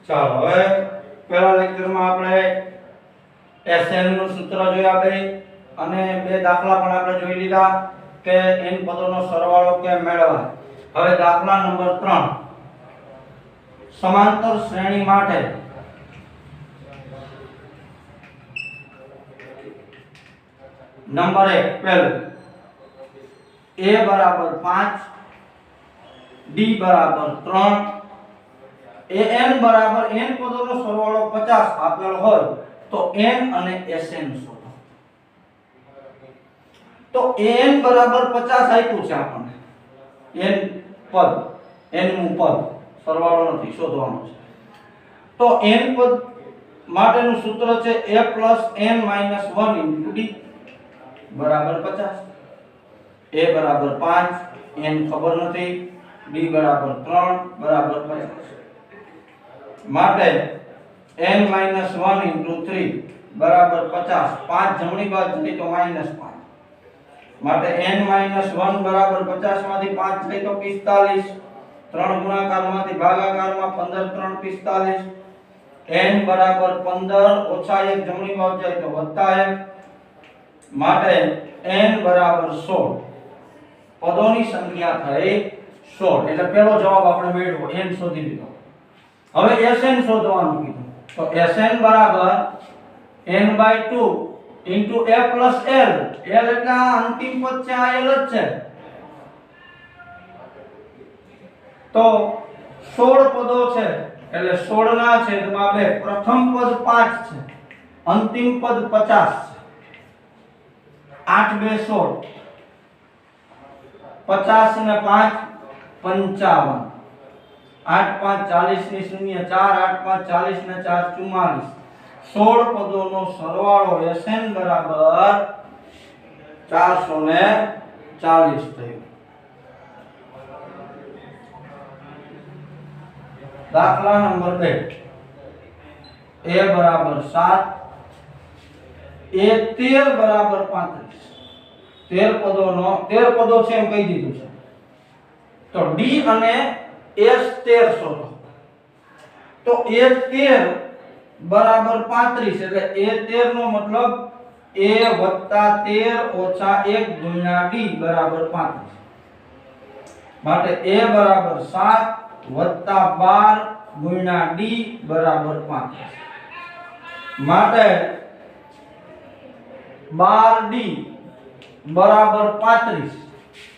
ચાલો હવે પહેલા લેક્ચરમાં આપણે SN નું સૂત્ર જોયા બે અને બે દાખલા પણ આપણે જોઈ લીધા કે n પદોનો સરવાળો કેમ મેળવવાનો। હવે દાખલા નંબર 3 સમાંતર શ્રેણી માટે નંબર 1 પહેલું a બરાબર 5 d બરાબર 3 an બરાબર n પદોનો સરવાળો 50 આપેલ હોય તો n અને sn શોધો। તો an બરાબર 50 આપ્યું છે આપણને n પદ n નું પદ સરવાળો નથી શોધવાનો છે। તો n પદ માટેનું સૂત્ર છે a n - 1 * d બરાબર 50। a બરાબર 5 n ખબર નથી d બરાબર 3 બરાબર 50 માટે n - 1 * 3 બરાબર 50। 5 જમણી બાજુ જઈ તો -5 માટે n - 1 બરાબર 50 માંથી 5 જાય તો 45 3 ગુણાકારમાંથી ભાગાકારમાં 15 3 45 n બરાબર 15 ઓછા 1 જમણી બાજુ જાય તો +1 માટે n બરાબર 16 પદોની સંખ્યા થઈ 16 એટલે પહેલો જવાબ આપણે મેળવ્યો n શોધી લીધો। હવે sn શોધવાનું કીધું તો sn બરાબર n/2 * a + l l એટલે આ અંતિમ પદ છે આ l જ છે તો 16 પદો છે એટલે 16 ના છેદમાં 2 પ્રથમ પદ 5 છે અંતિમ પદ 50 છે 8 * 2 = 16 50 ને 5 55 8 5 40 ની 0 4 8 5 40 ને 4 44 16 પદોનો સરવાળો sn બરાબર 440 થયો। દાખલા નંબર 2 a બરાબર 7 a 13 બરાબર 35 13 પદો છે એમ કહી દીધું છે તો d અને s 13 શોધો। તો a 13 બરાબર 35 એટલે a 13 નો મતલબ a + 13 - 1 ગુણ્યા d બરાબર 35 માટે a બરાબર 7 + 12 ગુણ્યા d બરાબર 35 માટે 12d બરાબર 35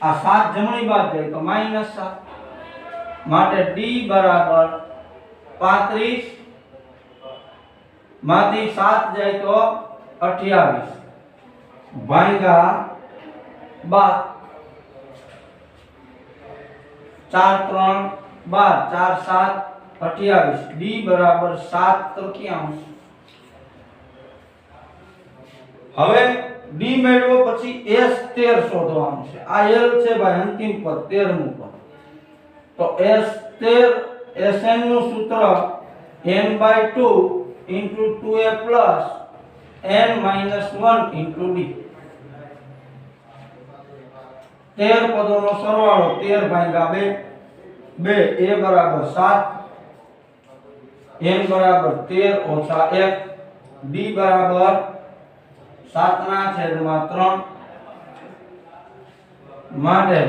આ 7 જમણી બાજુ જાય તો -7 માટે d બરાબર 35 માંથી 7 જાય તો 28 ભાગ્યા 12 4 3 12 4 7 28 d બરાબર 7/3। હવે d મેળવો પછી s 13 શોધવાનું છે આ l છે ભાઈ અંતિમ પદ 13મું પદ તો s 13 sn નું સૂત્ર n/2 * 2a n - 1 * d 13 પદોનો સરવાળો 13/2 2 a બરાબર 7 n બરાબર 13 - 1 d બરાબર 7/3 માટે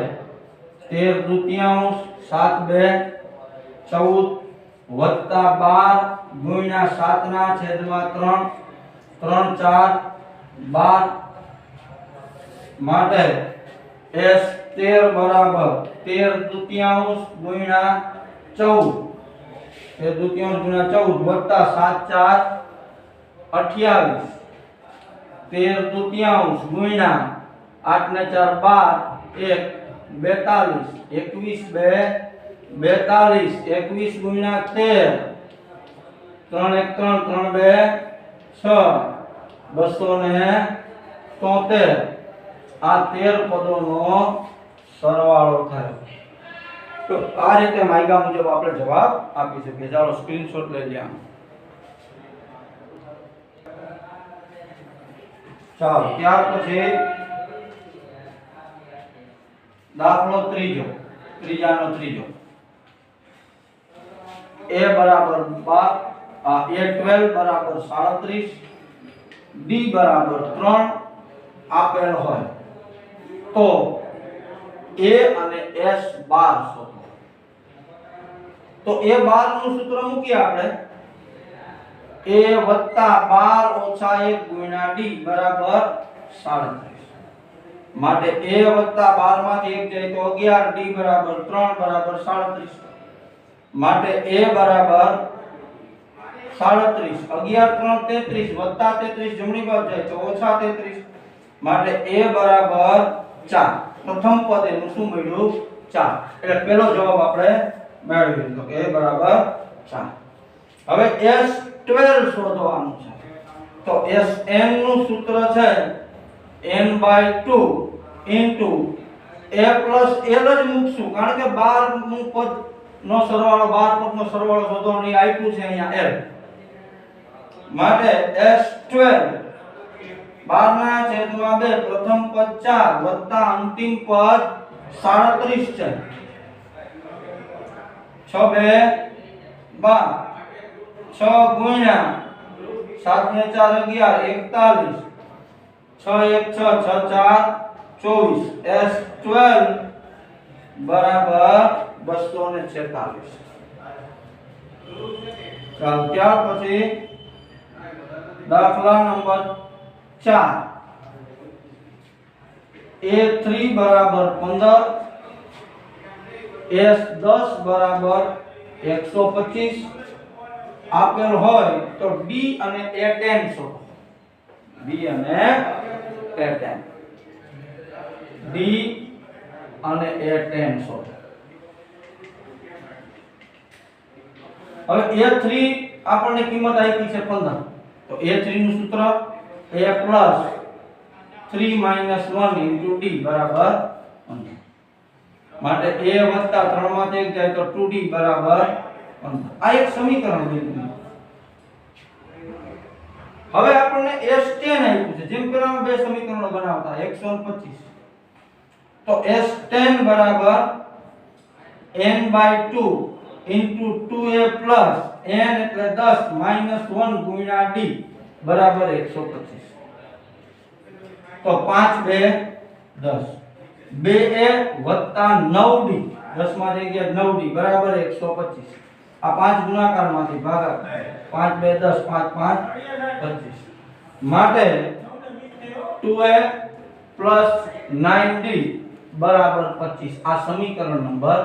13/2 7 2 14 + 12 ગુણ્યા 7/3 3 4 12 માટે s 13 બરાબર 13/2 ગુણ્યા 14 13/2 ગુણ્યા 14 + 7 4 28 13/2 ગુણ્યા 8 ને 4 12 1 42 21 2 42 21 ગુણ્યા 13 3 1 3 3 2 6 273 આ 13 પદોનો સરવાળો થયો। તો આ રીતે માંગ્યા મુજબ આપણે જવાબ આપી શકીએ। ચાલો સ્ક્રીનશોટ લઈ લ્યો। ચાલો ત્યાર પછી દાખલો ત્રીજો ત્રીજાનો ત્રીજો a बराबर 12 a12 बराबर 37 d बराबर 3 આપેલ હોય તો a અને s12 શોધો। તો a12 નું સૂત્ર મૂકીએ આપણે a + 12 - 1 ગુણ્યા d બરાબર 37 માટે a + 12 માંથી 1 જાય તો 11 d બરાબર 3 બરાબર 37 માટે a બરાબર 37 11 3 33 વત્તા 33 જમણી બાજુ જાય તો ઓછા 33 માટે a બરાબર 4 પ્રથમ પદ એનું શું મળ્યું 4 એટલે પહેલો જવાબ આપણે મેળવી લીધો કે a બરાબર 4। હવે s12 શોધવાનું છે તો sn નું સૂત્ર છે n/2 a + l જ મૂકશું કારણ કે 12 નું પદ નો સરવાળો 12 પદનો સરવાળો શોધવાનો એ આપ્યું છે અહીંયા l માટે s12 12 ના છેદમાં 2 પ્રથમ પદ 4 વત્તા અંતિમ પદ 37 છે 6 2 12 6 ગુણ્યા 7 ને 4 11 41 6 1 6 6 4 24 s12 બરાબર 246। ચાલો ત્યાર પછી દાખલા નંબર 4 a3 બરાબર 15 s10 બરાબર 125 આપેલ હોય તો d અને a10 શોધો d અને a10 d અને a10 શોધો। હવે a3 આપણને કિંમત આપી છે 15 તો a3 નું સૂત્ર a + 3 - 1 d બરાબર 15 માટે a + 3 માંથી 1 જાય તો 2d બરાબર 15 આ એક સમીકરણ બન્યું। હવે આપણને s10 આપ્યું છે જેમ પેલામાં બે સમીકરણો બનાવતા 125 તો s10 બરાબર n/2 2a + n એટલે 10 - 1 ગુણ્યા d બરાબર 125 તો 5 2 10 2a + 9d 10 માં જગ્યાએ 9d બરાબર 125 આ 5 ગુણાકાર માંથી ભાગાકાર 5 2 10 5 5 25 માટે 2a + 9d બરાબર 25 આ સમીકરણ નંબર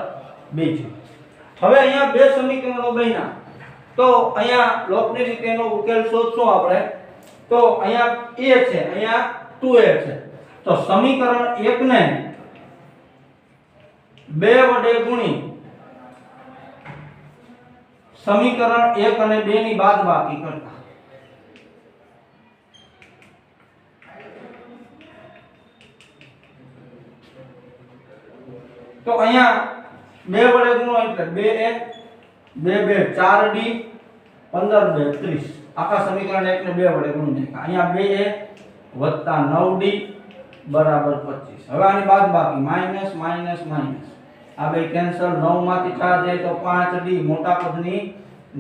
2 છે। હવે અહીંયા બે સમીકરણો બન્યા તો અહીંયા લોકની રીતે એનો ઉકેલ શોધશું આપણે તો અહીંયા a છે અહીંયા 2a છે તો સમીકરણ 1 ને 2 વડે ગુણી સમીકરણ 1 અને 2 ની બાદબાકી કરતા તો અહીંયા 2 વડે ગુણો એટલે 2a 2 2 4d 15 2 30 આખા સમીકરણ 1 ને 2 વડે ગુણી નાખ્યા અહીંયા 2a + 9d બરાબર 25 હવે આની બાદબાકી માઈનસ માઈનસ માઈનસ આ બે કેન્સલ 9 માંથી 4 જાય તો 5d મોટા પદની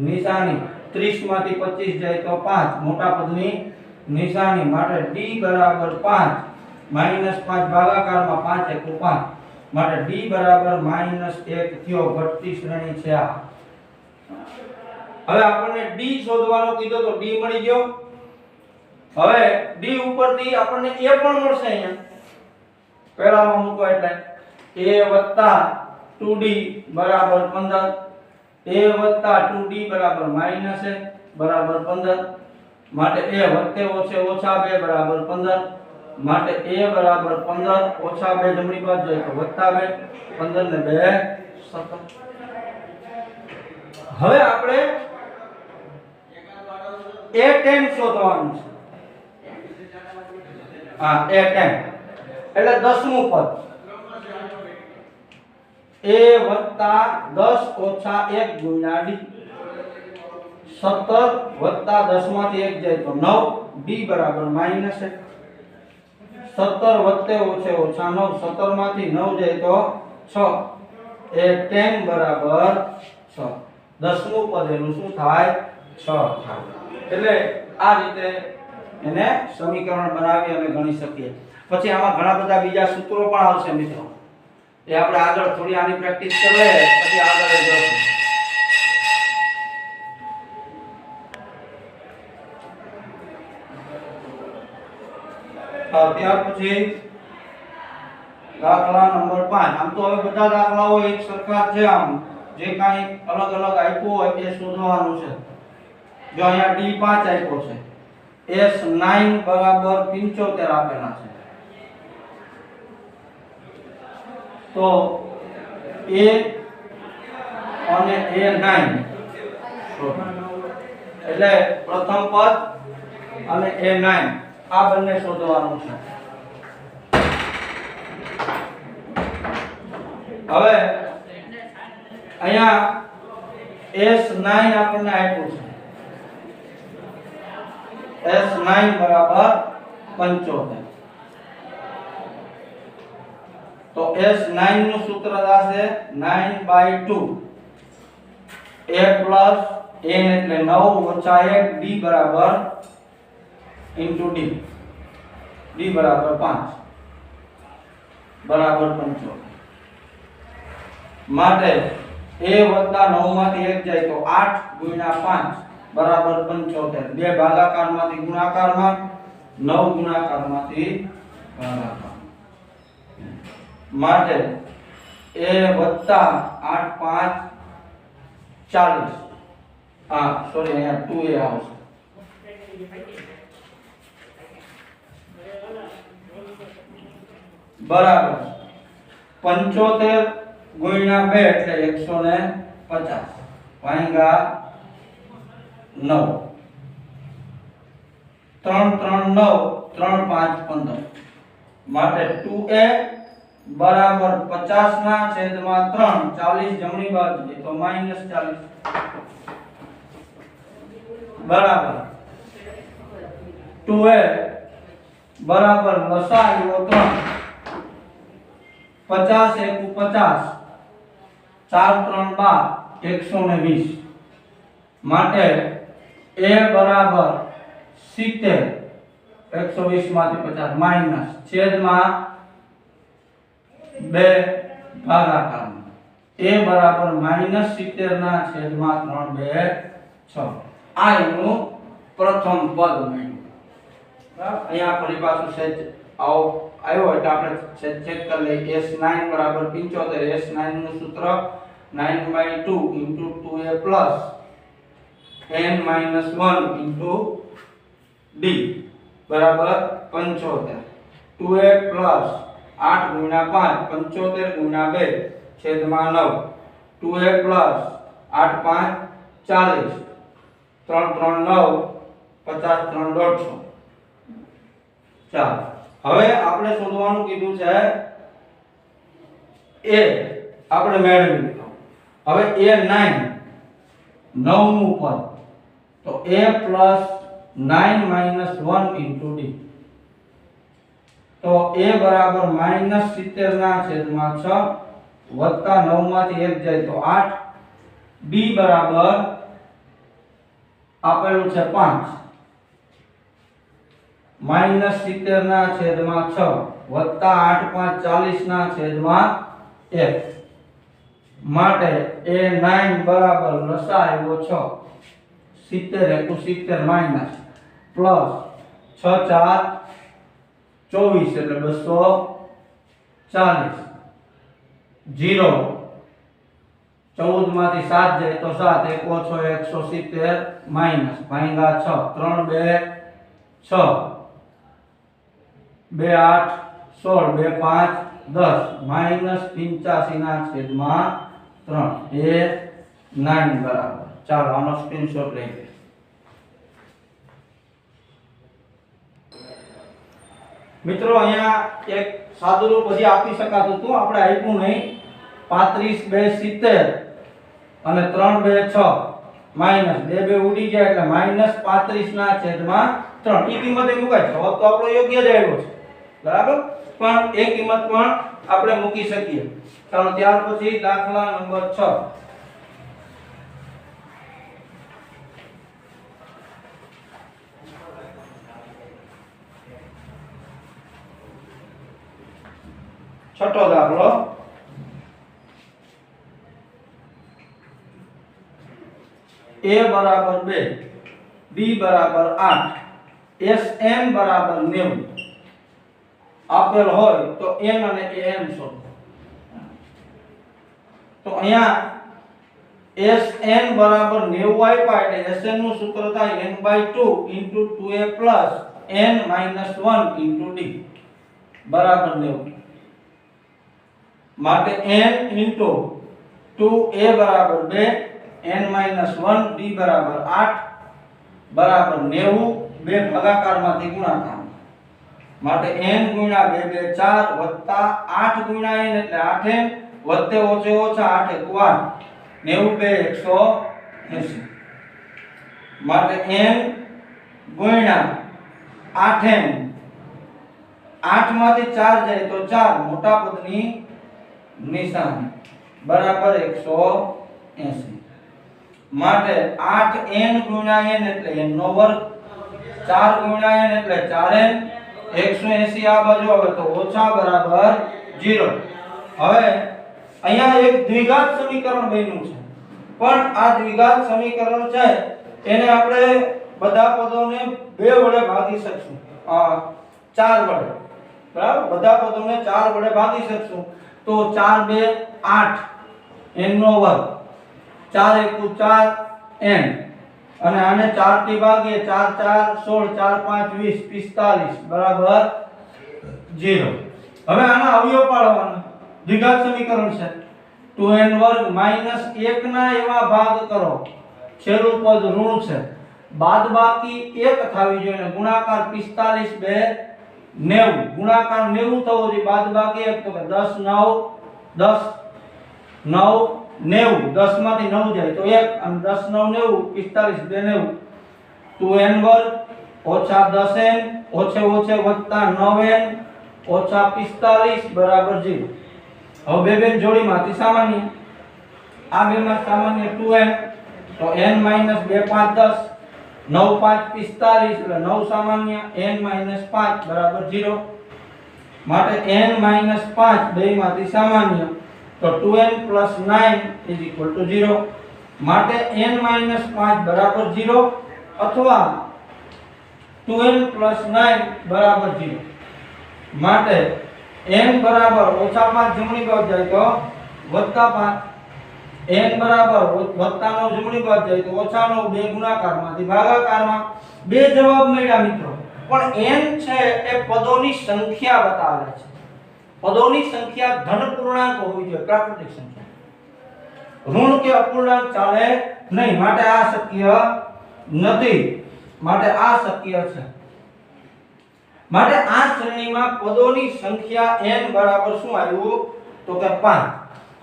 નિશાની 30 માંથી 25 જાય તો 5 મોટા પદની નિશાની માટે d બરાબર 5 -5 ભાગાકારમાં 5 * 5 માટે d બરાબર -1 થયો ઘટતી શ્રેણી છે આ। હવે આપણને d શોધવાનો કીધો તો d મળી ગયો। હવે d ઉપરથી આપણને a પણ મળશે અહીંયા પહેલામાં મૂકો એટલે a + 2d બરાબર 15 a + 2d બરાબર -1 બરાબર 15 માટે a વત્તે ઓછે ઓછા 2 બરાબર 15 માટે a બરાબર 15 ઓછા 2 જમણી બાજુ જાય તો વત્તા 2 15 ને 2 17। હવે આપણે a10 શોધવાનું છે આ a10 એટલે 10મું પદ a + 10 - 1 ગુણ્યા d 17 + 10 માંથી 1 જાય તો 9 d બરાબર -1 17 વત્તે ઓછે ઓછા 9 17 માંથી 9 જાય તો 6 a10 બરાબર 6 10મું પદ એનું શું થાય 6 થાય। એટલે આ રીતે એને સમીકરણ બનાવી અને ગણી શકીએ। પછી આમાં ઘણા બધા બીજા સૂત્રો પણ આવશે મિત્રો, એ આપણે આગળ થોડી આની પ્રેક્ટિસ કરીએ પછી આગળ જોઈશું। ત્યાર પછી દાખલા નંબર 5। આમ તો હવે બધા દાખલાઓ એક સરખા છે, આમ જે કાંઈ અલગ અલગ આપ્યો હોય તે શોધવાનું છે। જો અહીંયા D5 આપ્યો છે, S9 બરાબર 75 આપેલા છે, તો A અને A9 એટલે પ્રથમ પદ અને A9 આ બંને શોધવાનું છે। હવે અહીંયા S9 આપણને આપ્યું છે, S9 બરાબર 75, તો S9 નું સૂત્ર થશે 9/2 A plus n એટલે 9 ઓછા 1 D બરાબર into D, D બરાબર 5 બરાબર 75। માટે A વત્તા 9 માંથી 1 જાય તો 8 ગુણ્યા 5 બરાબર 75। બે ભાગાકારમાંથી ગુણાકારમાં, 9 ગુણાકારમાંથી ભાગાકાર, માટે A વત્તા 8 5 40, હા સોરી અહીંયા 2A આવશે, બરાબર 75 ગુણ્યા 2 એટલે 150 ભાગ્યા 9, 3 3 9 3 5 15, માટે 2A બરાબર 50 ના છેદમાં 3, 40 જમણી બાજુ તો -40 બરાબર 2A બરાબર લસા આવ્યો 3, 50 * 1 50, 4 3 12 120, માટે A બરાબર 70, 120 માંથી 50 માઈનસ છેદમાં 2 ભાગાકારમાં, A બરાબર -70 ના છેદમાં 3 2 6, આ એનું પ્રથમ પદ મળ્યું। અહીંયા ફરી પાછું સેજ આવ્યો એટલે આપણે સેજ ચેક કરી લઈએ। S9 બરાબર 75, S9 નું સૂત્ર 9/2 * 2A plus n - 1 into D બરાબર 75, 2A plus 8 ગુણ્યા 5 75 ગુણ્યા 2 છેદમાં 9, 2A plus 8 5 40, 3 3 9 50 3 150। ચાલો હવે આપણે શોધવાનું કીધું છે A, આપણે મેળવી લીધો। હવે A9 9મું પદ, તો A plus 9 - 1 into D, તો A બરાબર -70 ના છેદમાં 6 વત્તા 9 માંથી 1 જાય તો 8, D બરાબર આપેલું છે 5 -70 ના છેદમાં 6 વત્તા 8 5 40 ના છેદમાં 1, માટે A9 બરાબર લસા આવ્યો 6, 70 * 70 માઈનસ પ્લસ 6 4 24 એટલે 240, 0 14 માંથી 7 જાય તો 7, 1 ઓછો 170 માઈનસ ભાગ્યા 6, 3 2 6 2 8 16 2 5 10 -85 ના છેદમાં 3, A9 બરાબર। ચાલો આનો સ્ક્રીનશોટ લઈ લે। મિત્રો અહીંયા એક સાદું રૂપ હજી આપી શકાતું હતું, આપણે આપ્યું નહીં। 35 2 70 અને 3 2 6 માઈનસ 2 2 ઉડી ગયા એટલે -35 ના છેદમાં 3, ઈ કિંમતે મુકાય, જવાબ તો આપણો યોગ્ય જ આવ્યો છે બરાબર, પણ એ કિંમત પણ આપણે મૂકી શકીએ। ચાલો ત્યાર પછી દાખલા નંબર 6। છઠ્ઠો દાખલો a બરાબર 2 b બરાબર 8 sn બરાબર 90 આપેલ હોય તો n અને am શોધો। તો અહીંયા sn બરાબર 90 આપ્યા એટલે sn નું સૂત્ર થાય n/2 * 2a + n - 1 * d બરાબર 90 માટે n * 2a બરાબર 2 n - 1 d બરાબર 8 બરાબર 90 બે ભાગાકારમાંથી ગુણાકાર માટે n * 2 = 2 4 વત્તા 8 * n એટલે 8n વત્તે ઓછે ઓછા 8 * 1 90 180 માટે n * 8n 8 માંથી 4 જાય તો 4 મોટા પદની નિશાની બરાબર 180 માટે 8n * n એટલે n નો વર્ગ 4 * n એટલે 4n 180 આ બાજુ આવે તો ઓછા બરાબર 0 હવે અહીંયા એક દ્વિઘાત સમીકરણ બન્યું છે પણ આ દ્વિઘાત સમીકરણ છે એને આપણે બધા પદોને 2 વડે ભાગી શકશું 4 વડે બરાબર બધા પદોને 4 વડે ભાગી શકશું તો 4 2 8 n નો વર્ગ 4 1 4 n અને આને 4 થી ભાગીએ 4 4 16 4 5 20 45 બરાબર 0 હવે આના અવયવ પાડવાના દ્વિઘાત સમીકરણ છે 2n વર્ગ -1 ના એવા ભાગ કરો છેલ્લું પદ ઋણ છે બાદબાકી 1 થવી જોઈએ અને ગુણાકાર 45 2 90 ગુણાકાર 90 થવો જોઈએ બાદબાકી 1 તો 10 9 10 9 90 10 માંથી 9 જાય તો 1 અને 10 9 90 45 2 90 2n વર્ગ ઓછા 10n ઓછે ઓછે વત્તા 9n ઓછા 45 બરાબર 0 હવે બે બેન જોડીમાંથી સામાન્ય આ બેમાં સામાન્ય 2n તો n - 2 5 10 9 5 45 એટલે 9 સામાન્ય n - 5 બરાબર 0 માટે n - 5 બેમાંથી સામાન્ય તો 2n + 9 = 0 માટે n - 5 બરાબર 0 અથવા 2n + 9 બરાબર 0 માટે n બરાબર -5 જમણી બાજુ જાય તો +5 n બરાબર વત્તાનો જમણી બાજુ જાય તો -9 બે ગુણાકારમાંથી ભાગાકારમાં બે જવાબ મળ્યા મિત્રો પણ n છે એ પદોની સંખ્યા બતાવે છે પદોની સંખ્યા ધન પૂર્ણાંક હોવી જોઈએ પ્રાકૃતિક સંખ્યા ઋણ કે અપૂર્ણાંક ચાલે નહીં માટે આ શક્ય નથી માટે આ શક્ય છે માટે આ શ્રેણીમાં પદોની સંખ્યા n બરાબર શું આવ્યું તો કે 5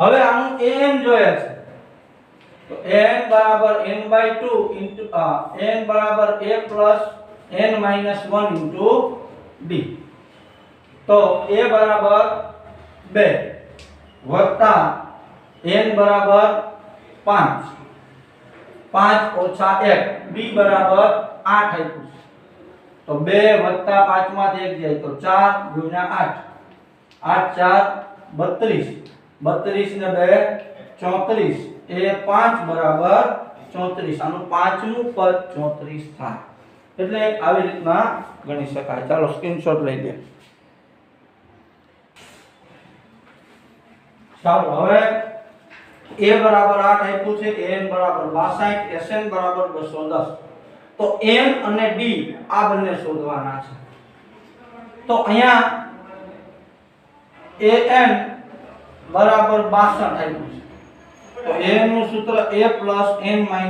હવે આનું an જોઈએ છે તો n બરાબર n/2 n બરાબર a + n - 1 * d તો a બરાબર 2 વત્તા n બરાબર 5 5 ઓછા 1 b બરાબર 8 આપ્યું તો 2 વત્તા 5 માંથી 1 જાય તો 4 ગુણ્યા 8 8 4 32 32 ને 2 34 એ 5 બરાબર 34 આનું પાંચમું પદ 34 થાય એટલે આવી રીતના ગણી શકાય ચાલો સ્ક્રીનશોટ લઈ લે ચાલો હવે a બરાબર 8 આપ્યું છે n બરાબર 62 sn બરાબર 210 તો n અને d આ બંને શોધવાના છે તો અહીંયા an બરાબર 62 આપ્યું છે તો an નું સૂત્ર a + n - 1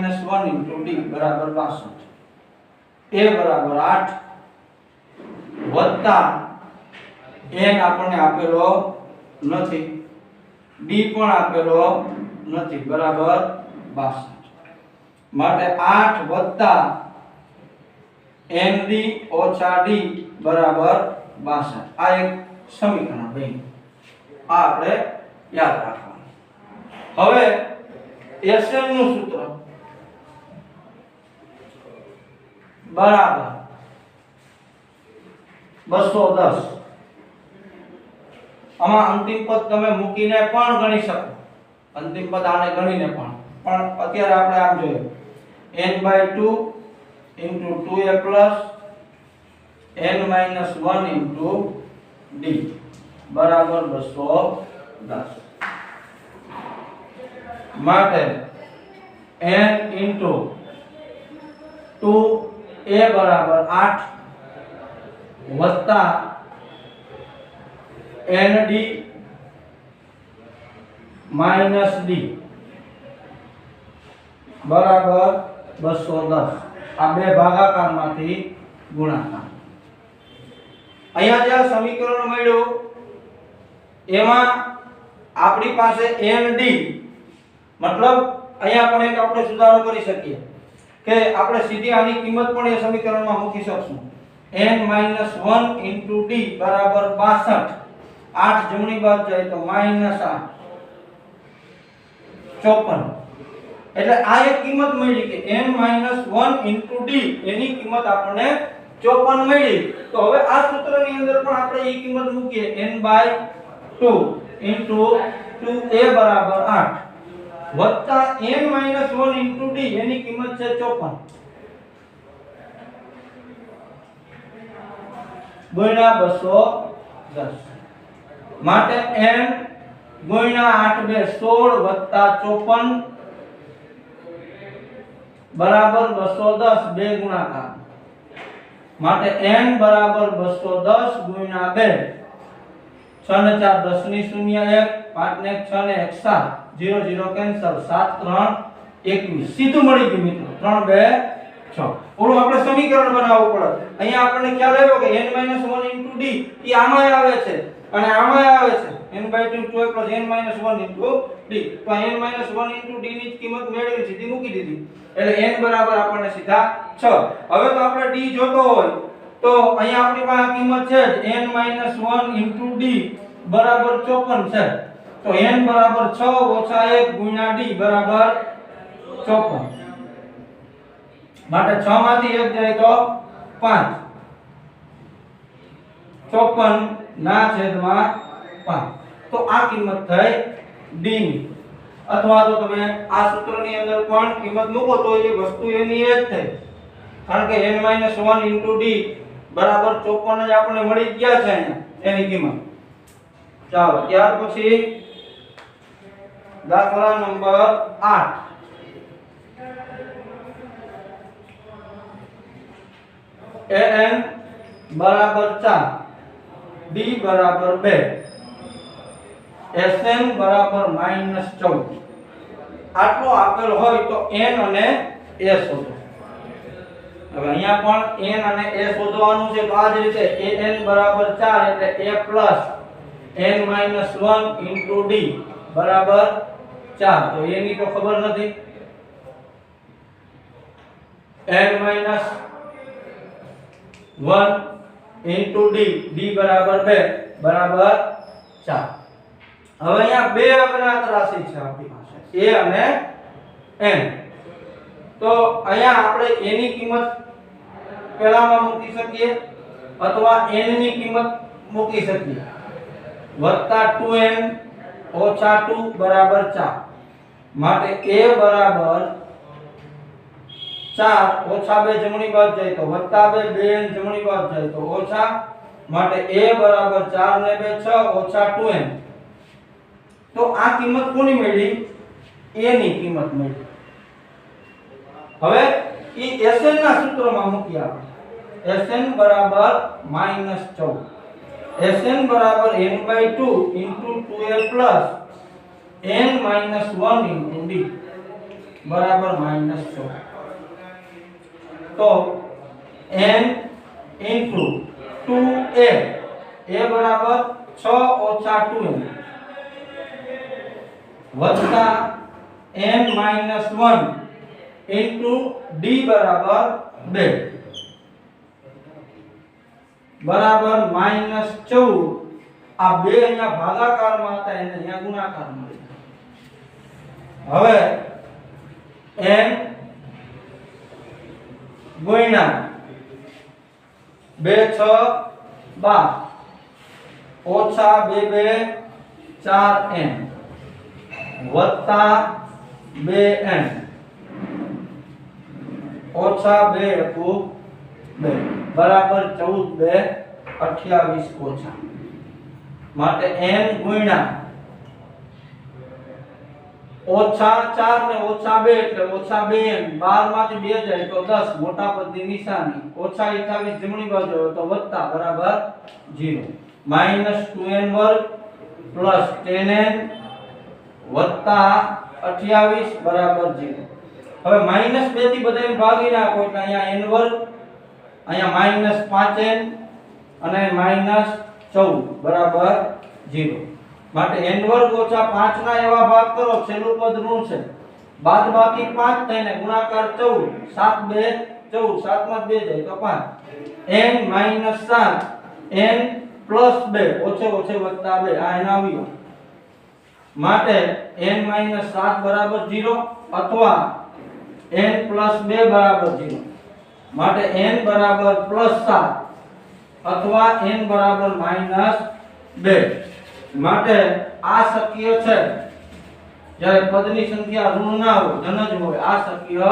* d બરાબર 62 a બરાબર 8 વત્તા n આપણને આપેલો નથી d પણ આપેલો નથી બરાબર 62 માટે 8 વત્તા nd ઓછા d બરાબર 62 આ એક સમીકરણ બન્યું આ આપણે યાદ રાખવાનું હવે sn નું સૂત્ર બરાબર 210 આમાં અંતિમ પદ તમે મૂકીને પણ ગણી શકો, અંતિમ પદ આને ગણીને પણ અત્યારે આપણે આમ જોઈએ n/2 into 2a plus n minus 1 into d બરાબર 210 માટે n into 2a બરાબર 8 વત્તા nd minus d બરાબર 210 આ બે ભાગાકારમાંથી ગુણાકાર. અહીંયા જે સમીકરણ મળ્યું એમાં આપણી પાસે nd મતલબ અહીંયા પણ એક આપણે સુધારો કરી શકીએ કે આપણે સીધી આની કિંમત પણ એ સમીકરણમાં મૂકી શકશું. n - 1 * d બરાબર 62. 8 જમણી બાજુ જાય તો -8 54. એટલે આ એક કિંમત મળી કે n - 1 * d એની કિંમત આપણને 54 મળી. તો હવે આ સૂત્રની અંદર પણ આપણે એ કિંમત મૂકીએ n/2 * 2a બરાબર 8 વત્તા n - 1 * d એની કિંમત છે 54 ગુણ્યા 210 માટે n ગુણ્યા 8 બે 16 વત્તા 54 બરાબર 210 બે ગુણાકાર માટે n બરાબર 210 ગુણ્યા 2 6 ને 4 10 ની 0 1 5 ને 6 ને 1 7 0 0 કેન્સલ 7 3 21 સીધું મળી ગયું મિત્રો 3 2 6. ઓલું આપણે સમીકરણ બનાવવું પડે. અહીંયા આપણને ખ્યાલ આવ્યો કે n - 1 * d ઈ આમાં આવે છે અને આમાં આવે છે n/2 2a + n - 1 * d. તો n - 1 * d ની કિંમત મેળવી સીધી મૂકી દીધી એટલે n બરાબર આપણને સીધા 6. હવે તો આપણે d જોતો હોય તો અહીંયા આપણી પાસે કિંમત છે n - 1 * d બરાબર 54 છે. તો n બરાબર 6 - 1 ગુણ્યા d બરાબર 54 માટે 6 માંથી 1 જાય તો 5 54 ના છેદમાં 5. તો આ કિંમત થઈ d ની. અથવા તો તમે આ સૂત્રની અંદર પણ કિંમત મૂકો તો એ વસ્તુ એની એ જ થઈ કારણ કે n - 1 * d બરાબર 54 જ આપણને મળી ગયા છે અહીંયા એની કિંમત. ચાલો ત્યાર પછી દાખલા નંબર 8 an બરાબર 4 d બરાબર 2 sn બરાબર -14 આટલો આપેલ હોય તો n અને s શોધો. હવે અહીંયા પણ n અને s શોધવાનું છે તો આ જ રીતે an બરાબર 4 એટલે a પ્લસ n - 1 * d બરાબર 4. તો a ની તો ખબર નથી n - 1 * d બરાબર 2 બરાબર 4. હવે અહીંયા બે અજ્ઞાત રાશિ છે આપણી પાસે a અને n. તો અહીંયા આપણે a ની કિંમત પહેલામાં મૂકી શકીએ અથવા n ની કિંમત મૂકી શકીએ વત્તા 2n - 2 બરાબર 4 માટે a બરાબર 4 ઓછા 2 જમણી બાજુ જાય તો વત્તા 2 2n જમણી બાજુ જાય તો ઓછા માટે a બરાબર 4 ને 2 6 ઓછા 2n. તો આ કિંમત કોની મળી? a ની કિંમત મળી. હવે ઈ sn ના સૂત્રમાં મૂકી આપણે sn બરાબર -14 sn બરાબર n/2 * 2a plus n - 1 * d બરાબર -14. તો n * 2a a બરાબર 6 ઓછા 2n વત્તા n - 1 * d બરાબર 2 બરાબર -14. આ બે અહીંયા ભાગાકારમાં હતા એને અહીંયા ગુણાકારમાં લીધા. હવે n ગુણ્યા 2 6 12 ઓછા 2 2 4n વત્તા 2n ઓછા 2 એકુ 2 બરાબર 14 2 28 ઓછા માટે n ગુણ્યા ઓછા 4 ને ઓછા 2 એટલે ઓછા 2n 12 માંથી 2 જાય તો 10 મોટા પદની નિશાની ઓછા 28 જમણી બાજુ હોય તો વત્તા બરાબર 0 -2n વર્ગ પ્લસ 10n વત્તા 28 બરાબર 0 હવે -2 થી બધાને ભાગી નાખો એટલે અહીંયા n વર્ગ અહીંયા -5n અને -14 બરાબર 0 માટે n વર્ગ ઓછા 5 ના એવા ભાગ કરો છેલ્લું પદ ઋણ છે બાદ બાકી 5 થઈને ગુણાકાર 14 7 2 14 7 માં 2 જાય તો 5 n - 7 n + 2 ઓછે ઓછે વત્તા 2 આ એના આવ્યો માટે n - 7 બરાબર 0 અથવા n + 2 બરાબર 0 માટે n બરાબર +7 અથવા n બરાબર -2 માટે આ શક્ય છે જ્યારે પદની સંખ્યા ઋણ ના હોય ધન જ હોય આ શક્ય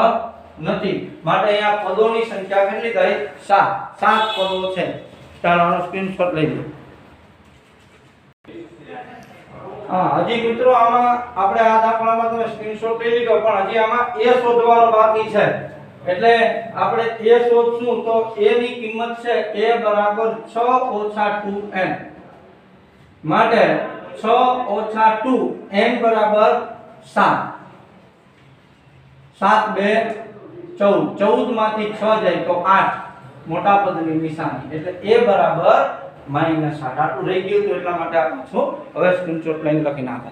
નથી માટે અહીંયા પદોની સંખ્યા કેટલી થઈ 7 પદો છે ચાલો આનો સ્ક્રીનશોટ લઈ લો હજી મિત્રો આમાં આપણે આ દાખલામાં તમે સ્ક્રીનશોટ લઈ લીધો પણ હજી આમાં a શોધવાનો બાકી છે એટલે આપણે a શોધશું તો a ની કિંમત છે a બરાબર 6 ઓછા 2n માટે 6 ઓછા 2 n બરાબર 7 7 2 14 14 માંથી 6 જાય તો 8 મોટા પદની નિશાની એટલે a બરાબર -8 આટલું રહી ગયું તો એટલા માટે આ પાછું હવે સ્ક્રીનશોટ લઈને લખી નાખો